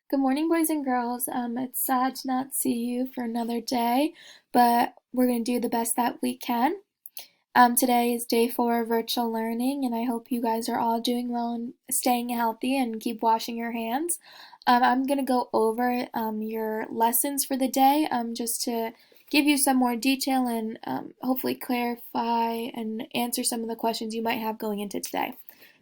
Good morning, boys and girls. It's sad to not see you for another day, but we're going to do the best that we can. Today is day 4 of virtual learning, and I hope you guys are all doing well and staying healthy and keep washing your hands. I'm going to go over your lessons for the day just to give you some more detail and hopefully clarify and answer some of the questions you might have going into today.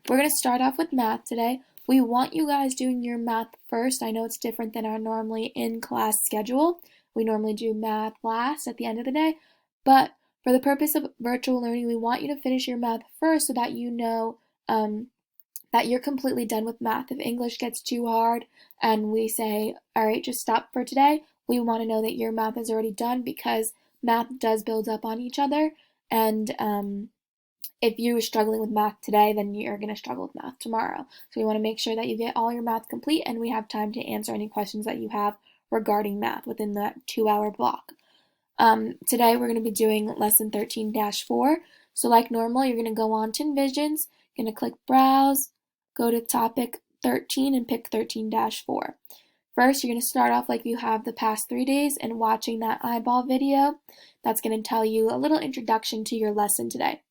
We're going to start off with math today. We want you guys doing your math first. I know it's different than our normally in-class schedule. We normally do math last at the end of the day, but for the purpose of virtual learning, we want you to finish your math first so that you know that you're completely done with math. If English gets too hard and we say, all right, just stop for today, we want to know that your math is already done because math does build up on each other. And if you're struggling with math today, then you're going to struggle with math tomorrow. So we want to make sure that you get all your math complete and we have time to answer any questions that you have regarding math within that 2-hour block. Today we're going to be doing lesson 13-4. So like normal, you're going to go on to Envisions, you're going to click Browse, go to topic 13 and pick 13-4. First, you're going to start off like you have the past 3 days and watching that eyeball video. That's going to tell you a little introduction to your lesson today.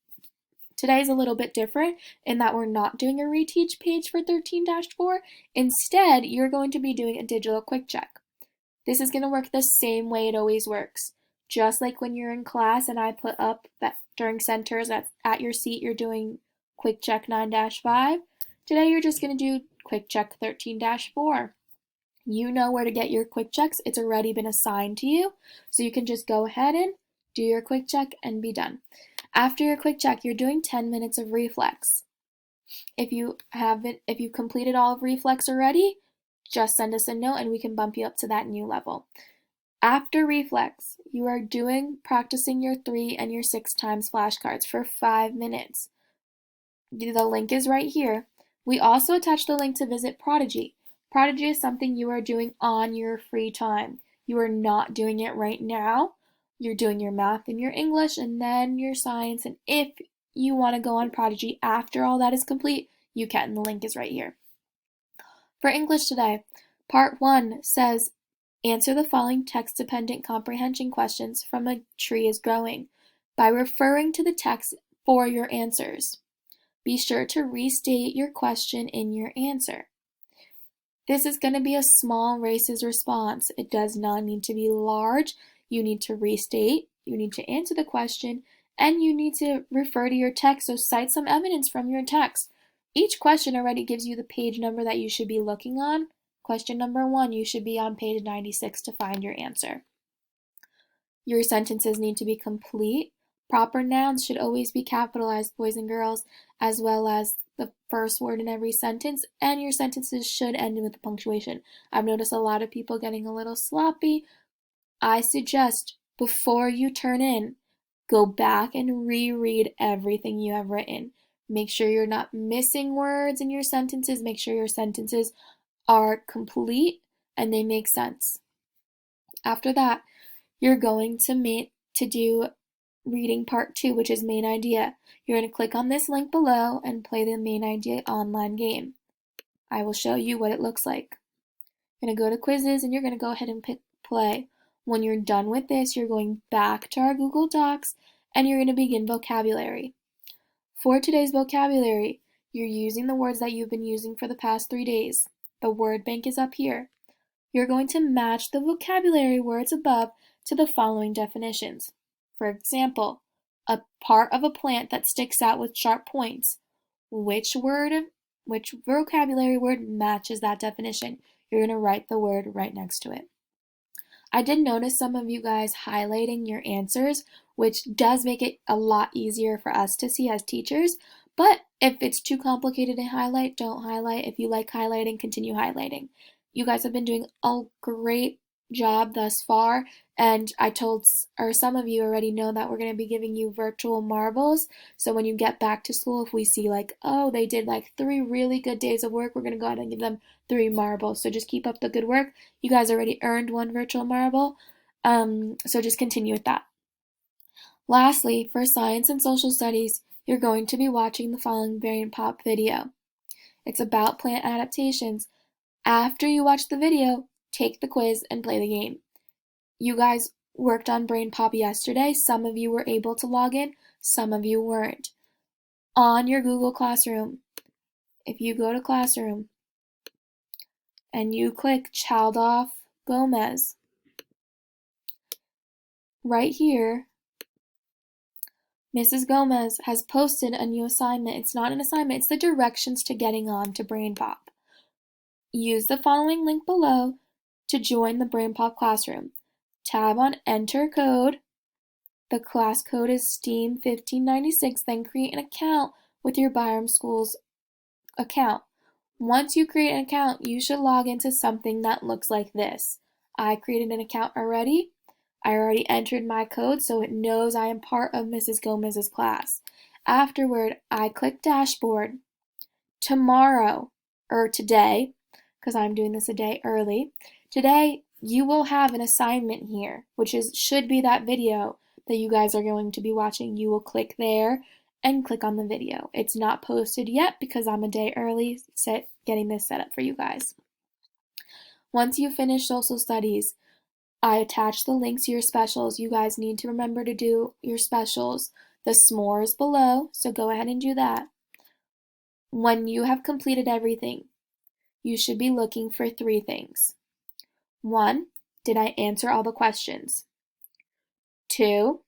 Today's a little bit different in that we're not doing a reteach page for 13-4. Instead, you're going to be doing a digital quick check. This is going to work the same way it always works. Just like when you're in class and I put up that during centers at your seat you're doing quick check 9-5, today you're just going to do quick check 13-4. You know where to get your quick checks. It's already been assigned to you, so you can just go ahead and do your quick check and be done. After your quick check, you're doing 10 minutes of reflex. If you completed all of reflex already, just send us a note and we can bump you up to that new level. After reflex, you are practicing your 3 and your 6 times flashcards for 5 minutes. The link is right here. We also attach the link to visit Prodigy. Prodigy is something you are doing on your free time. You are not doing it right now. You're doing your math and your English and then your science. And if you want to go on Prodigy after all that is complete, you can. The link is right here. For English today, part 1 says, answer the following text-dependent comprehension questions from A Tree is Growing by referring to the text for your answers. Be sure to restate your question in your answer. This is going to be a small races response. It does not need to be large. You need to restate, you need to answer the question, and you need to refer to your text, so cite some evidence from your text. Each question already gives you the page number that you should be looking on. Question number 1, you should be on page 96 to find your answer. Your sentences need to be complete. Proper nouns should always be capitalized, boys and girls, as well as the first word in every sentence, and your sentences should end with a punctuation. I've noticed a lot of people getting a little sloppy. I suggest before you turn in, go back and reread everything you have written. Make sure you're not missing words in your sentences. Make sure your sentences are complete and they make sense. After that, you're going to do reading part 2, which is main idea. You're going to click on this link below and play the main idea online game. I will show you what it looks like. You're going to go to quizzes and you're going to go ahead and pick play. When you're done with this, you're going back to our Google Docs and you're going to begin vocabulary. For today's vocabulary, you're using the words that you've been using for the past 3 days. The word bank is up here. You're going to match the vocabulary words above to the following definitions. For example, a part of a plant that sticks out with sharp points. Which vocabulary word matches that definition? You're going to write the word right next to it. I did notice some of you guys highlighting your answers, which does make it a lot easier for us to see as teachers. But if it's too complicated to highlight, don't highlight. If you like highlighting, continue highlighting. You guys have been doing a great job thus far, and some of you already know that we're going to be giving you virtual marbles. So when you get back to school, if we see like, oh, they did like 3 really good days of work, we're going to go ahead and give them 3 marbles. So just keep up the good work. You guys already earned 1 virtual marble, so just continue with that. Lastly, for science and social studies, you're going to be watching the following Variant Pop video. It's about plant adaptations. After you watch the video, take the quiz and play the game. You guys worked on Brain Pop yesterday. Some of you were able to log in, some of you weren't. On your Google Classroom, if you go to Classroom and you click Chaldoff Gomez, right here, Mrs. Gomez has posted a new assignment. It's not an assignment, it's the directions to getting on to Brain Pop. Use the following link below to join the Brain Pop classroom. Tab on Enter Code. The class code is STEAM 1596. Then create an account with your Byram Schools account. Once you create an account, you should log into something that looks like this. I created an account already. I already entered my code, so it knows I am part of Mrs. Gomez's class. Afterward, I click Dashboard. Tomorrow, or today, because I'm doing this a day early, today you will have an assignment here, which should be that video that you guys are going to be watching. You will click there and click on the video. It's not posted yet because I'm a day early getting this set up for you guys. Once you finish social studies, I attached the links to your specials. You guys need to remember to do your specials. The s'more is below, so go ahead and do that. When you have completed everything, you should be looking for 3 things. 1, did I answer all the questions? 2,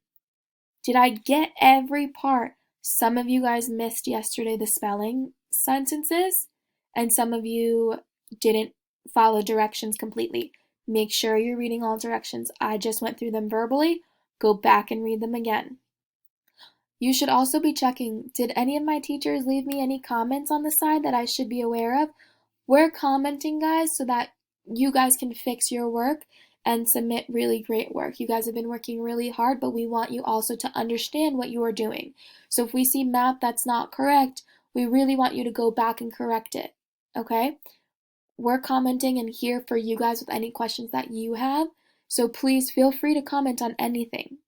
did I get every part? Some of you guys missed yesterday the spelling sentences, and some of you didn't follow directions completely. Make sure you're reading all directions. I just went through them verbally. Go back and read them again. You should also be checking, did any of my teachers leave me any comments on the side that I should be aware of? We're commenting, guys, so that you guys can fix your work and submit really great work. You guys have been working really hard, but we want you also to understand what you are doing. So if we see math that's not correct, we really want you to go back and correct it, okay? We're commenting and here for you guys with any questions that you have, so please feel free to comment on anything.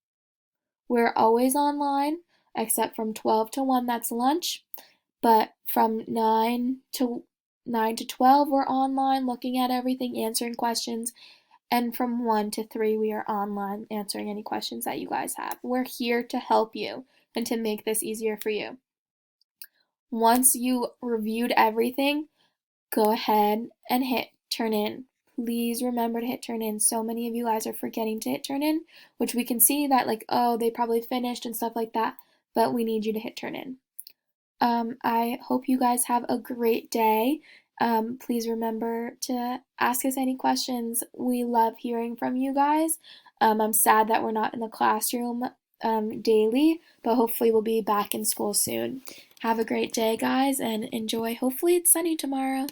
We're always online, except from 12 to 1, that's lunch, but from 9 to 12, we're online looking at everything, answering questions, and from 1 to 3, we are online answering any questions that you guys have. We're here to help you and to make this easier for you. Once you reviewed everything, go ahead and hit turn in. Please remember to hit turn in. So many of you guys are forgetting to hit turn in, which we can see that like, oh, they probably finished and stuff like that, but we need you to hit turn in. I hope you guys have a great day. Please remember to ask us any questions. We love hearing from you guys. I'm sad that we're not in the classroom daily, but hopefully we'll be back in school soon. Have a great day, guys, and enjoy. Hopefully it's sunny tomorrow.